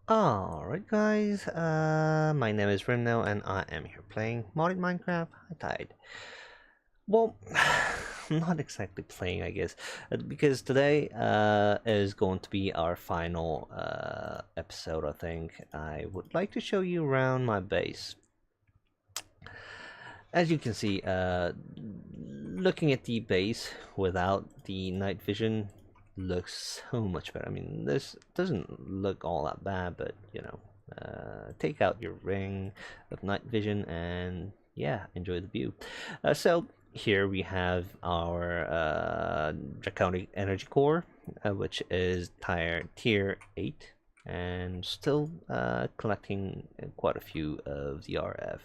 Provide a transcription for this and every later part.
Alright guys, my name is Rimno and I am here playing modded Minecraft High Tide. Well, not exactly playing I guess, because today is going to be our final episode I think. I would like to show you around my base. As you can see, looking at the base without the night vision looks so much better. I mean, this doesn't look all that bad, but you know, take out your ring of night vision and yeah, enjoy the view. So here we have our draconic energy core, which is tier 8 and still collecting quite a few of the RF.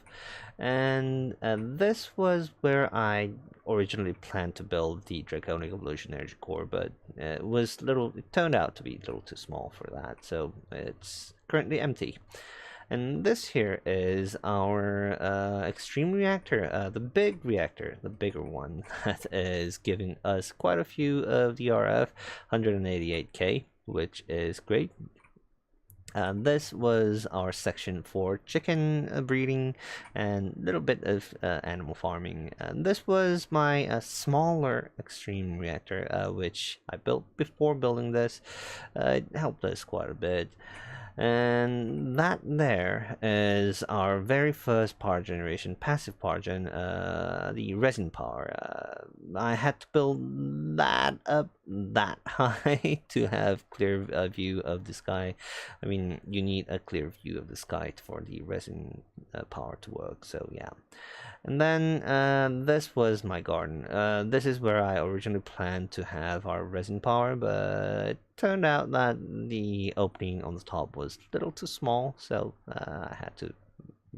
And this was where I originally planned to build the draconic evolution energy core, but it turned out to be a little too small for that, so it's currently empty. And this here is our extreme reactor, the big reactor, the bigger one that is giving us quite a few of the RF, 188k, which is great. This was our section for chicken breeding and a little bit of animal farming. This was my smaller extreme reactor, which I built before building this. It helped us quite a bit. And that there is our very first power generation, passive power gen, the resin power. I had to build that up that high to have clear view of the sky. I mean, you need a clear view of the sky for the resin power to work, so yeah. And then this was my garden. This is where I originally planned to have our resin power, but it turned out that the opening on the top was a little too small, so I had to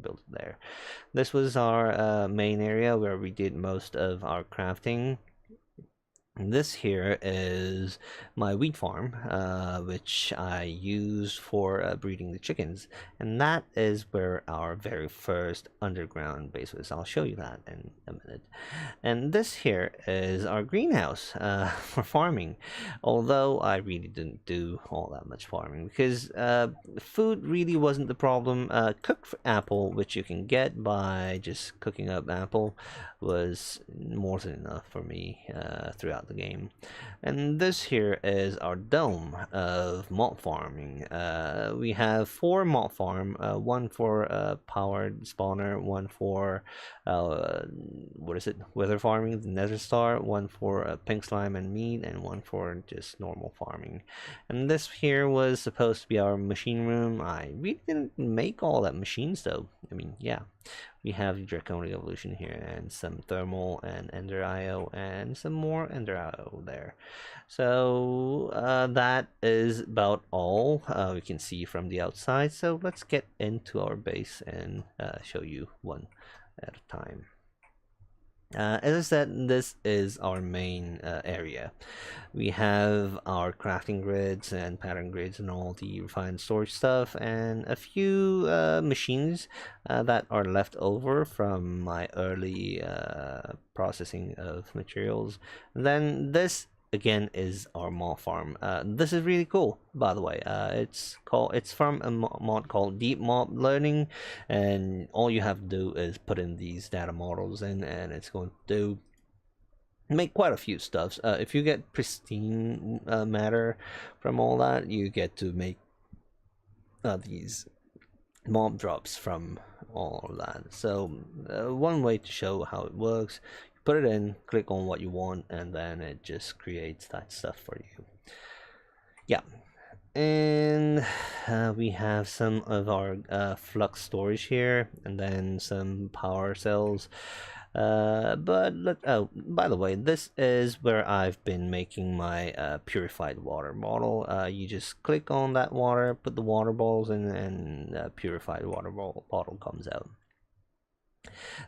build it there. This was our main area where we did most of our crafting. This here is my wheat farm, which I used for breeding the chickens, and that is where our very first underground base was. I'll show you that in a minute. And this here is our greenhouse for farming, although I really didn't do all that much farming because food really wasn't the problem. Cooked apple, which you can get by just cooking up apple, was more than enough for me throughout the game. And this here is our dome of malt farming. We have 4 malt farm, one for powered spawner, one for weather farming, the nether star, one for pink slime and meat, and one for just normal farming. And this here was supposed to be our machine room. I really didn't make all that machines though. I mean, yeah, we have the draconic evolution here and some thermal and ender IO and some more ender IO there. So that is about all we can see from the outside. So let's get into our base and show you one at a time. As I said, this is our main area. We have our crafting grids and pattern grids and all the refined storage stuff, and a few machines that are left over from my early processing of materials. And then this again is our malt farm. This is really cool, by the way. It's from a mod called Deep Mob Learning, and all you have to do is put in these data models in, and it's going to make quite a few stuffs. If you get pristine matter from all that, you get to make these mob drops from all of that. So one way to show how it works, put it in, click on what you want, and then it just creates that stuff for you. Yeah. And we have some of our flux storage here, and then some power cells. But look, oh, by the way, this is where I've been making my purified water model. You just click on that water, put the water balls in, and purified water bottle comes out.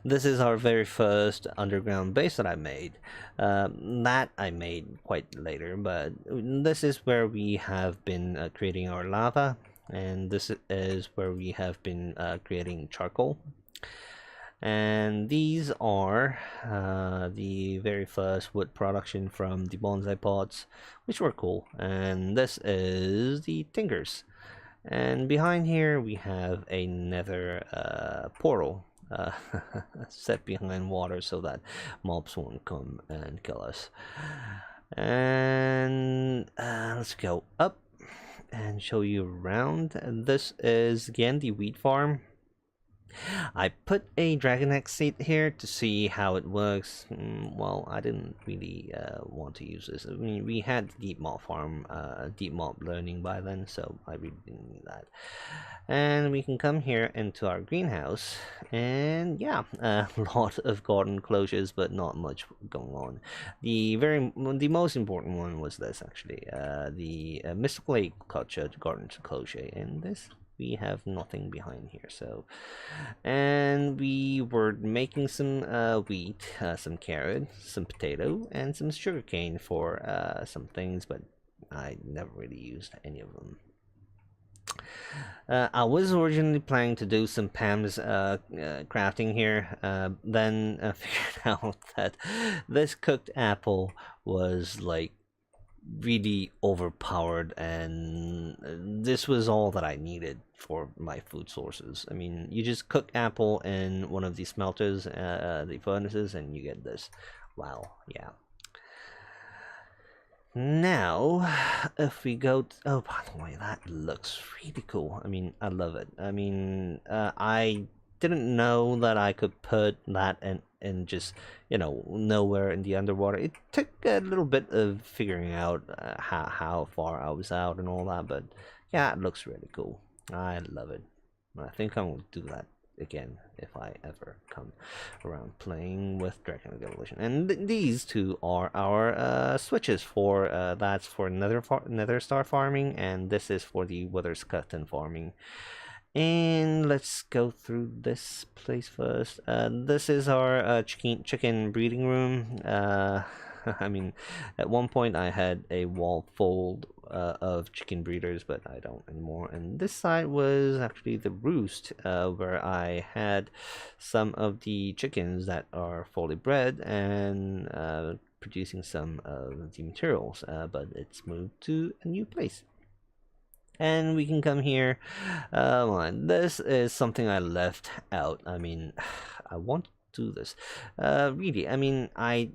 This is our very first underground base that I made. That I made quite later, but this is where we have been creating our lava, and this is where we have been creating charcoal. And these are the very first wood production from the bonsai pots, which were cool. And this is the tinkers. And behind here we have another portal set behind water so that mobs won't come and kill us. And let's go up and show you around. And this is again the wheat farm. I put a draconic seed here to see how it works. Well, I didn't really want to use this. I mean, we had deep mob farm, deep mob learning by then, so I really didn't need that. And we can come here into our greenhouse, and yeah, a lot of garden closures, but not much going on. The most important one was this actually, the mystical agriculture garden closure, and this. We have nothing behind here, so. And we were making some wheat, some carrot, some potato, and some sugarcane for some things, but I never really used any of them. I was originally planning to do some Pam's crafting here, then figured out that this cooked apple was like really overpowered, and this was all that I needed for my food sources. I mean, you just cook apple in one of these smelters, the furnaces, and you get this. Wow, yeah. Now, if we go to, oh, by the way, that looks really cool. I mean, I love it. I mean, I didn't know that I could put that in just, you know, nowhere in the underwater. It took a little bit of figuring out how far I was out and all that, but yeah, it looks really cool. I love it. I think I'm going to do that again if I ever come around playing with Draconic Evolution. And these two are our switches for that's for nether star farming, and this is for the wither skeleton farming. And let's go through this place first. This is our chicken breeding room. I mean, at one point I had a wall full of chicken breeders, but I don't anymore. And this side was actually the roost, where I had some of the chickens that are fully bred and producing some of the materials, but it's moved to a new place. And we can come here. This is something I left out. I mean, I want to do this. Really, I mean, I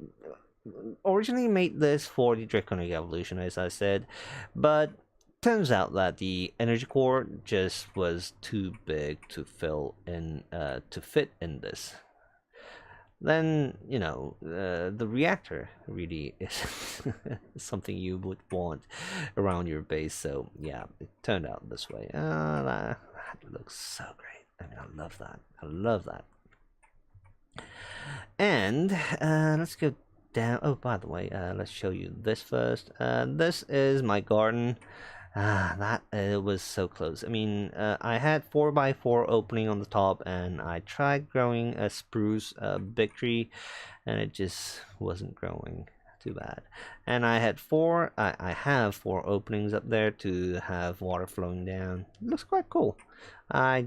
originally made this for the Draconic Evolution, as I said, but turns out that the energy core just was too big to fill in, to fit in this. Then, you know, the reactor really is something you would want around your base. So yeah, it turned out this way. That looks so great. I mean, I love that. I love that. And let's go down. Oh, by the way, let's show you this first. This is my garden. That was so close. I mean, I had 4x4 opening on the top, and I tried growing a spruce big tree, and it just wasn't growing. Too bad. And I had I have 4 openings up there to have water flowing down. It looks quite cool. I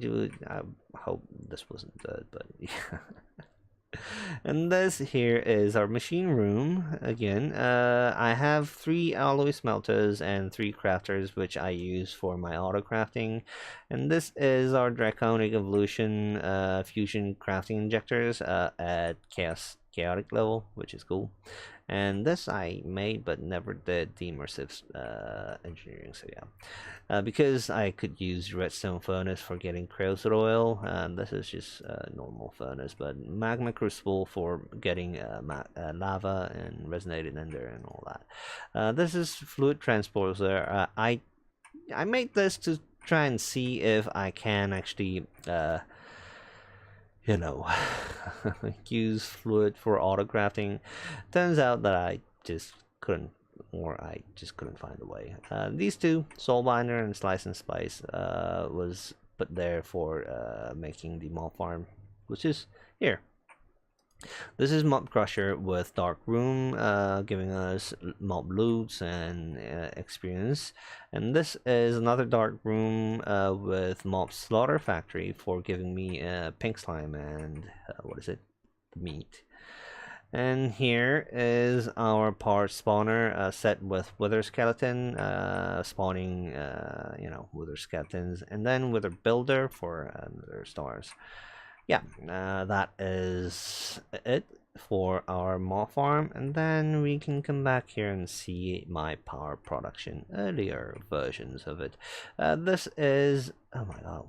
hope this wasn't dead, but yeah. And this here is our machine room again. I have 3 alloy smelters and 3 crafters, which I use for my auto crafting. And this is our Draconic Evolution fusion crafting injectors at chaotic level, which is cool. And this I made but never did the immersive engineering, so yeah. Because I could use redstone furnace for getting creosote oil, and this is just a normal furnace, but magma crucible for getting lava and resonated ender and all that. This is fluid transporter. I made this to try and see if I can actually you know, use fluid for auto crafting. Turns out that I just couldn't, or I just couldn't find a way. These two, Soulbinder and Slice and Spice, was put there for making the mob farm, which is here. This is Mob Crusher with Dark Room, giving us mob loots and experience. And this is another Dark Room with Mob Slaughter Factory for giving me pink slime and what is it? Meat. And here is our power spawner set with wither skeleton, spawning, wither skeletons, and then wither builder for wither stars. Yeah, that is it for our mob farm, and then we can come back here and see my power production, earlier versions of it. This is, oh my god,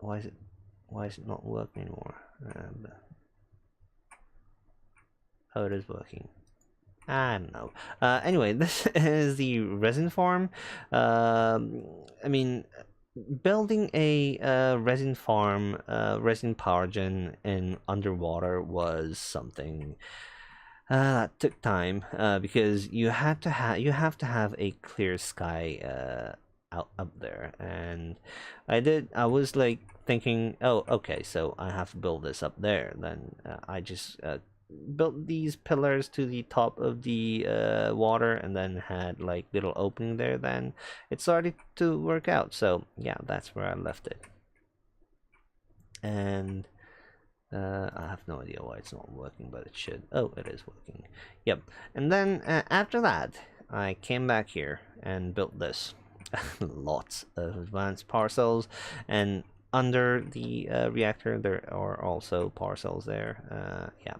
why is it not working anymore? Oh, it is working. I don't know. Anyway, this is the resin farm. I mean, building a resin farm, resin power gen in underwater was something took time because you have to have a clear sky out up there, and I was like thinking, oh, okay, so I have to build this up there. Then I just built these pillars to the top of the water, and then had like little opening there. Then it started to work out. So yeah, that's where I left it, and I have no idea why it's not working, but it should. Oh, it is working. Yep. And then after that, I came back here and built this. Lots of advanced power cells, and under the reactor there are also power cells there. Yeah.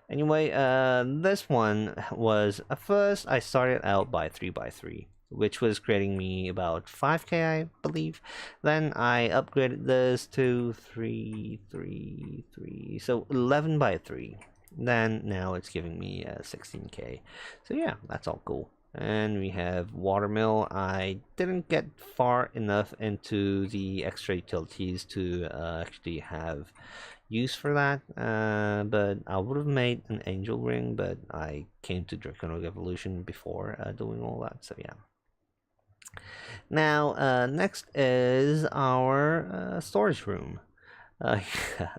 Anyway, this one was at first I started out by 3x3, which was creating me about 5k, I believe. Then I upgraded this to 3, 3, 3, so 11 by 3. Then now it's giving me 16k. So yeah, that's all cool. And we have watermill. I didn't get far enough into the extra utilities to actually have use for that, but I would have made an angel ring, but I came to draconic evolution before doing all that, so yeah. Now next is our storage room.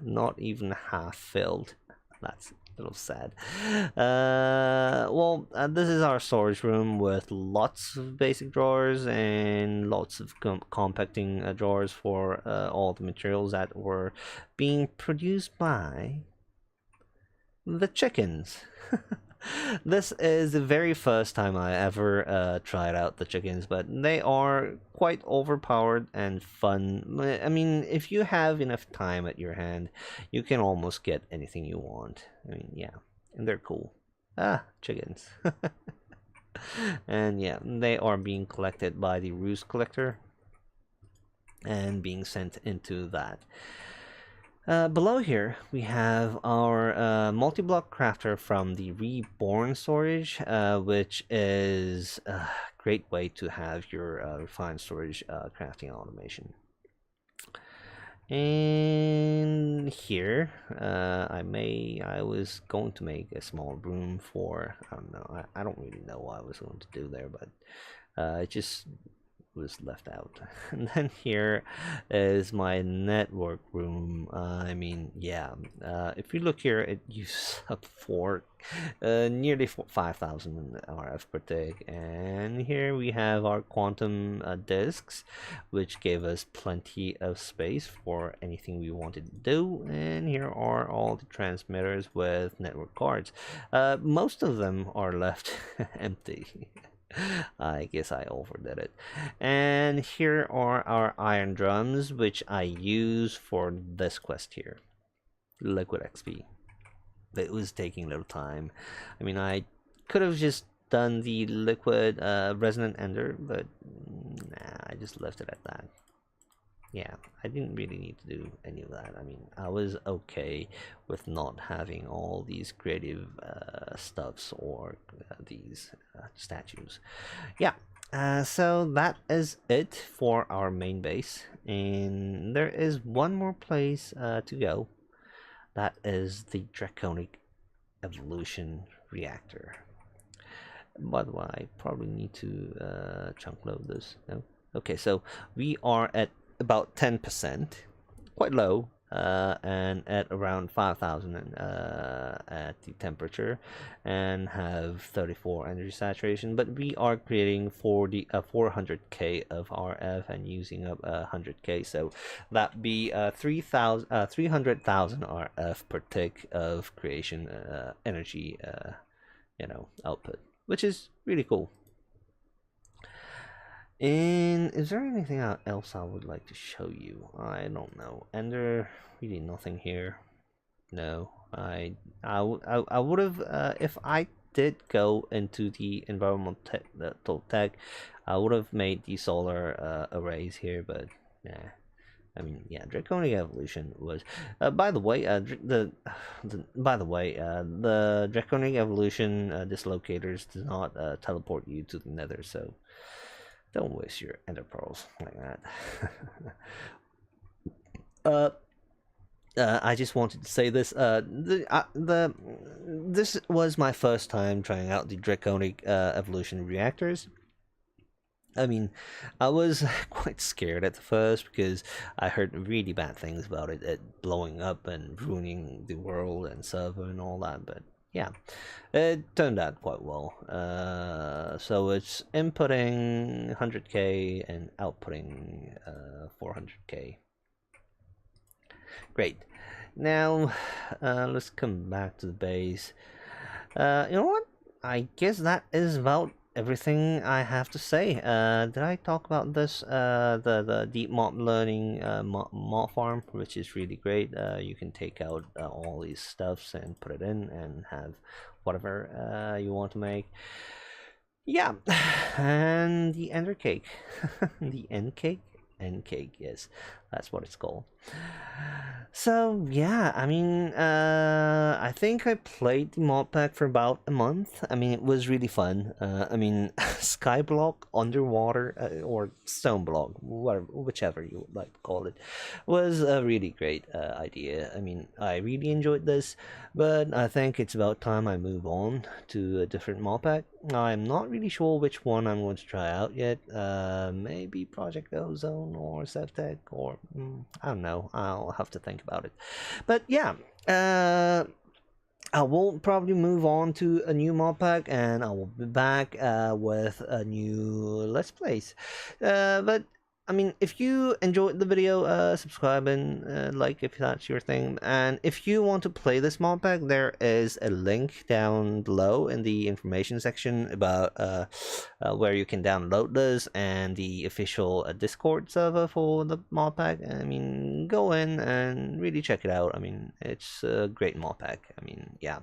Not even half filled. That's a little sad. Well, this is our storage room with lots of basic drawers and lots of compacting drawers for all the materials that were being produced by the chickens. This is the very first time I ever tried out the chickens, but they are quite overpowered and fun. I mean, if you have enough time at your hand, you can almost get anything you want. I mean, yeah, and they're cool. Ah, chickens. And yeah, they are being collected by the roost collector and being sent into that. Below here, we have our multi-block crafter from the Reborn storage, which is a great way to have your refined storage crafting automation. And here, I was going to make a small room for, I don't know, I don't really know what I was going to do there, but it just was left out. And then here is my network room. I mean, yeah, if you look here, it uses up for nearly 5,000 RF per tick. And here we have our quantum disks, which gave us plenty of space for anything we wanted to do. And here are all the transmitters with network cards. Most of them are left empty. I guess I overdid it. And here are our iron drums, which I use for this quest here, Liquid XP. It was taking a little time. I mean, I could have just done the liquid resonant ender, but nah, I just left it at that. Yeah, I didn't really need to do any of that. I mean, I was okay with not having all these creative stuffs or these statues. Yeah, so that is it for our main base, and there is one more place to go. That is the draconic evolution reactor. By the way, I probably need to chunk load this. No? Okay, so we are at about 10%, quite low, and at around 5,000 at the temperature, and have 34 energy saturation. But we are creating 400k of RF and using up 100k, so that be 300,000 RF per tick of creation energy, output, which is really cool. And is there anything else I would like to show you? I don't know. And there really nothing here. No, I would have if I did go into the environmental tech, I would have made the solar arrays here, but yeah. I mean, yeah, draconic evolution was. By the way, the draconic evolution dislocators does not teleport you to the Nether, so don't waste your ender pearls like that. I just wanted to say this. This was my first time trying out the draconic evolution reactors. I mean, I was quite scared at first because I heard really bad things about it blowing up and ruining the world and server and all that, but yeah, it turned out quite well. So it's inputting 100k and outputting 400k. Great. Now, let's come back to the base. You know what? I guess that is about everything I have to say. Did I talk about this? The deep mob learning mob farm, which is really great. You can take out all these stuffs and put it in and have whatever you want to make. Yeah, and the ender cake, the end cake. End cake, yes, that's what it's called. So yeah, I mean, I think I played the mod pack for about a month. I mean, it was really fun. I mean, skyblock, underwater, or stone block, whatever, whichever you would like to call it, was a really great idea. I mean, I really enjoyed this, but I think it's about time I move on to a different mod pack. I'm not really sure which one I'm going to try out yet. Maybe Project Ozone or Sevtech, or I don't know. I'll have to think about it. But yeah, I will probably move on to a new mod pack, and I will be back with a new Let's Plays. But I mean, if you enjoyed the video, subscribe and like if that's your thing. And if you want to play this mod pack, there is a link down below in the information section about where you can download this and the official Discord server for the mod pack. I mean, go in and really check it out. I mean, it's a great mod pack. I mean, yeah.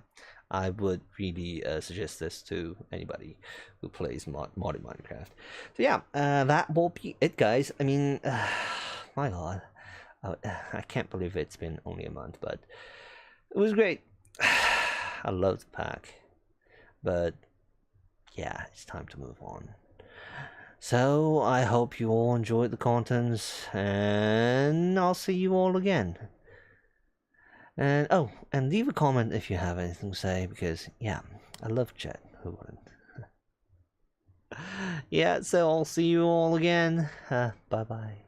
I would really suggest this to anybody who plays modded Minecraft. So yeah, that will be it, guys. I mean, my god, I can't believe it's been only a month, but it was great. I love the pack, but yeah, it's time to move on. So I hope you all enjoyed the contents, and I'll see you all again. And oh, and leave a comment if you have anything to say, because yeah, I love chat. Who wouldn't? Yeah, so I'll see you all again. Bye bye.